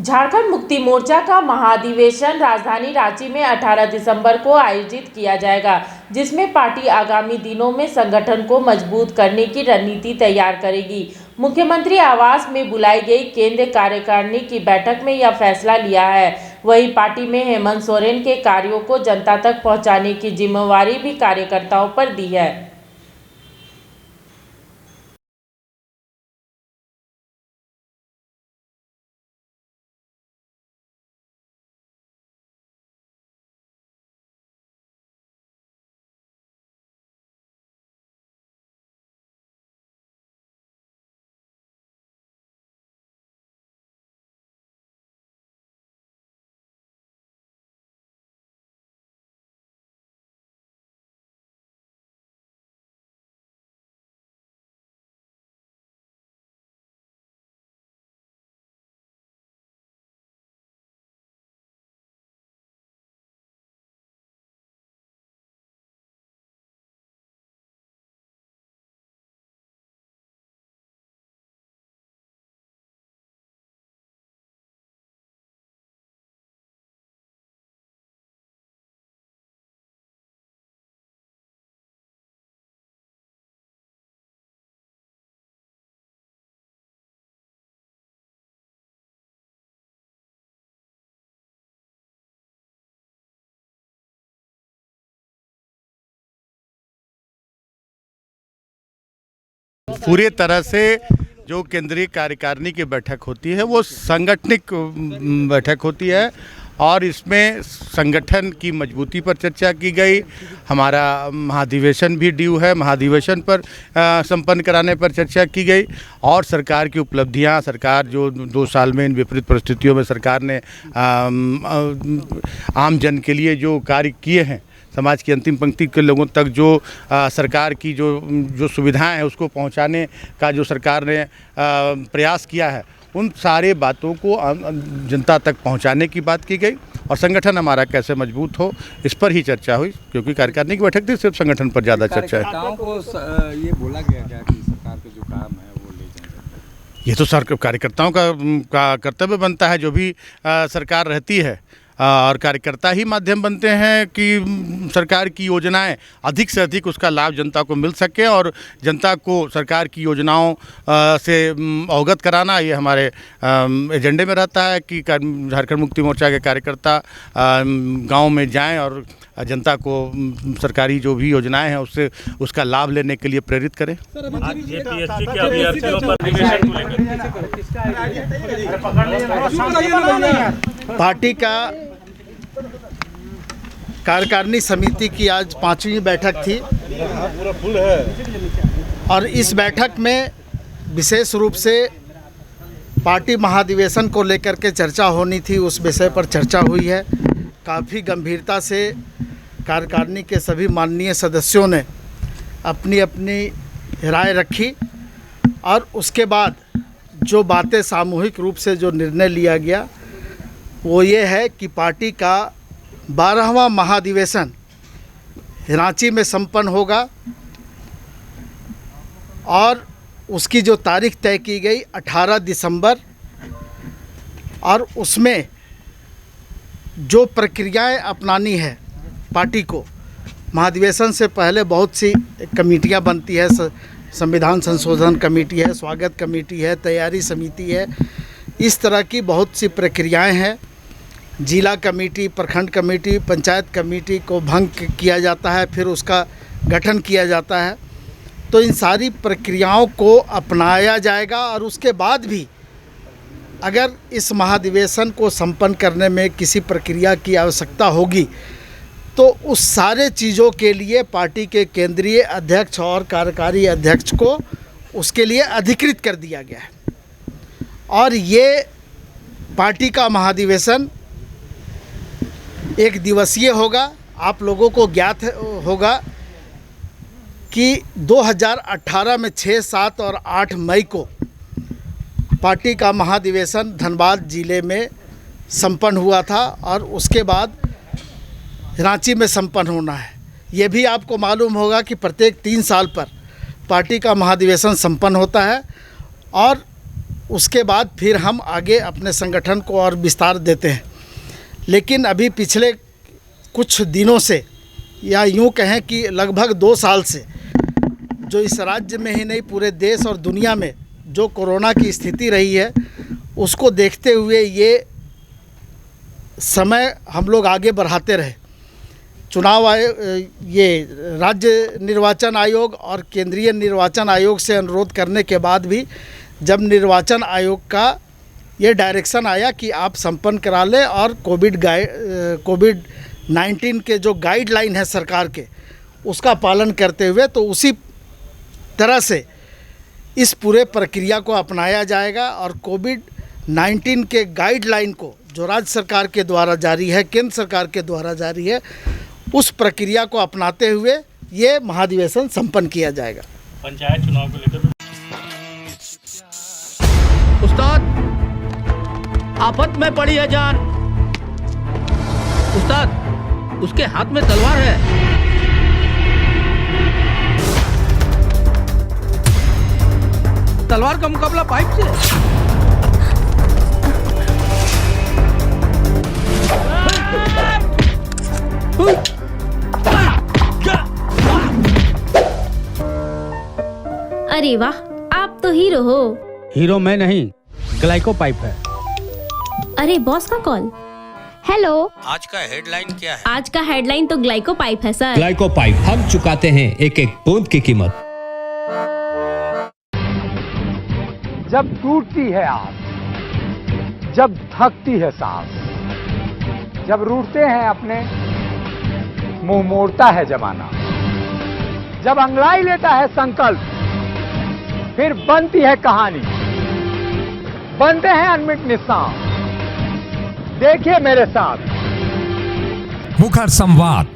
झारखंड मुक्ति मोर्चा का महाधिवेशन राजधानी रांची में 18 दिसंबर को आयोजित किया जाएगा, जिसमें पार्टी आगामी दिनों में संगठन को मजबूत करने की रणनीति तैयार करेगी। मुख्यमंत्री आवास में बुलाई गई केंद्रीय कार्यकारिणी की बैठक में यह फैसला लिया है। वहीं पार्टी में हेमंत सोरेन के कार्यों को जनता तक पहुंचाने की जिम्मेवारी भी कार्यकर्ताओं पर दी है। पूरी तरह से जो केंद्रीय कार्यकारिणी की बैठक होती है वो सांगठनिक बैठक होती है और इसमें संगठन की मजबूती पर चर्चा की गई। हमारा महाधिवेशन भी ड्यू है, महाधिवेशन पर संपन्न कराने पर चर्चा की गई और सरकार की उपलब्धियां, सरकार जो 2 साल में इन विपरीत परिस्थितियों में सरकार ने आम जन के लिए जो कार्य किए हैं, समाज की अंतिम पंक्ति के लोगों तक जो सरकार की जो सुविधाएं हैं उसको पहुंचाने का जो सरकार ने प्रयास किया है, उन सारे बातों को जनता तक पहुंचाने की बात की गई और संगठन हमारा कैसे मजबूत हो इस पर ही चर्चा हुई, क्योंकि कार्यकारिणी की बैठक थी, सिर्फ संगठन पर ज़्यादा चर्चा है। ये बोला गया क्या कि सरकार के जो काम है वो ले जाएंगे? ये तो कार्यकर्ताओं का कर्तव्य बनता है। जो भी सरकार रहती है और कार्यकर्ता ही माध्यम बनते हैं कि सरकार की योजनाएं अधिक से अधिक उसका लाभ जनता को मिल सके और जनता को सरकार की योजनाओं से अवगत कराना, ये हमारे एजेंडे में रहता है कि झारखंड मुक्ति मोर्चा के कार्यकर्ता गांव में जाएं और जनता को सरकारी जो भी योजनाएं हैं उससे उसका लाभ लेने के लिए प्रेरित करें। पार्टी का कार्यकारिणी समिति की आज 5वीं बैठक थी और इस बैठक में विशेष रूप से पार्टी महाधिवेशन को लेकर के चर्चा होनी थी, उस विषय पर चर्चा हुई है। काफ़ी गंभीरता से कार्यकारिणी के सभी माननीय सदस्यों ने अपनी अपनी राय रखी और उसके बाद जो बातें सामूहिक रूप से जो निर्णय लिया गया वो ये है कि पार्टी का 12वां महाधिवेशन रांची में संपन्न होगा और उसकी जो तारीख तय की गई 18 दिसंबर, और उसमें जो प्रक्रियाएं अपनानी है पार्टी को, महाधिवेशन से पहले बहुत सी कमेटियां बनती है, संविधान संशोधन कमेटी है, स्वागत कमेटी है, तैयारी समिति है, इस तरह की बहुत सी प्रक्रियाएं हैं। जिला कमेटी, प्रखंड कमेटी, पंचायत कमेटी को भंग किया जाता है, फिर उसका गठन किया जाता है। तो इन सारी प्रक्रियाओं को अपनाया जाएगा और उसके बाद भी अगर इस महाधिवेशन को संपन्न करने में किसी प्रक्रिया की आवश्यकता होगी तो उस सारे चीज़ों के लिए पार्टी के केंद्रीय अध्यक्ष और कार्यकारी अध्यक्ष को उसके लिए अधिकृत कर दिया गया है। और ये पार्टी का महाधिवेशन 1 दिवसीय होगा। आप लोगों को ज्ञात होगा कि 2018 में 6, 7 और 8 मई को पार्टी का महाधिवेशन धनबाद ज़िले में संपन्न हुआ था और उसके बाद रांची में संपन्न होना है। ये भी आपको मालूम होगा कि प्रत्येक 3 साल पर पार्टी का महाधिवेशन संपन्न होता है और उसके बाद फिर हम आगे अपने संगठन को और विस्तार देते हैं। लेकिन अभी पिछले कुछ दिनों से या यूँ कहें कि लगभग 2 साल से जो इस राज्य में ही नहीं पूरे देश और दुनिया में जो कोरोना की स्थिति रही है, उसको देखते हुए ये समय हम लोग आगे बढ़ाते रहे। चुनाव आयोग, ये राज्य निर्वाचन आयोग और केंद्रीय निर्वाचन आयोग से अनुरोध करने के बाद भी जब निर्वाचन आयोग का ये डायरेक्शन आया कि आप संपन्न करा लें और कोविड-19 के जो गाइडलाइन है सरकार के, उसका पालन करते हुए, तो उसी तरह से इस पूरे प्रक्रिया को अपनाया जाएगा और कोविड-19 के गाइडलाइन को जो राज्य सरकार के द्वारा जारी है, केंद्र सरकार के द्वारा जारी है, उस प्रक्रिया को अपनाते हुए ये महाधिवेशन संपन्न किया जाएगा। पंचायत चुनाव को लेकर उस्ताद, आफत में पड़ी है जान। उस्ताद, उसके हाथ में तलवार है। तलवार का मुकाबला पाइप से। अरे वाह, आप तो हीरो हो। हीरो मैं नहीं, ग्लाइको पाइप है। अरे बॉस का कॉल। हेलो, आज का हेडलाइन क्या है? आज का हेडलाइन तो ग्लाइको पाइप है सर। ग्लाइको पाइप, हम चुकाते हैं एक एक बूंद की कीमत। जब टूटती है आस, जब थकती है सांस, जब रूठते हैं अपने, मुंह मोड़ता है जमाना, जब अंगड़ाई लेता है संकल्प, फिर बनती है कहानी, बनते हैं अनमिट निशान। देखिए मेरे साथ मुखर संवाद।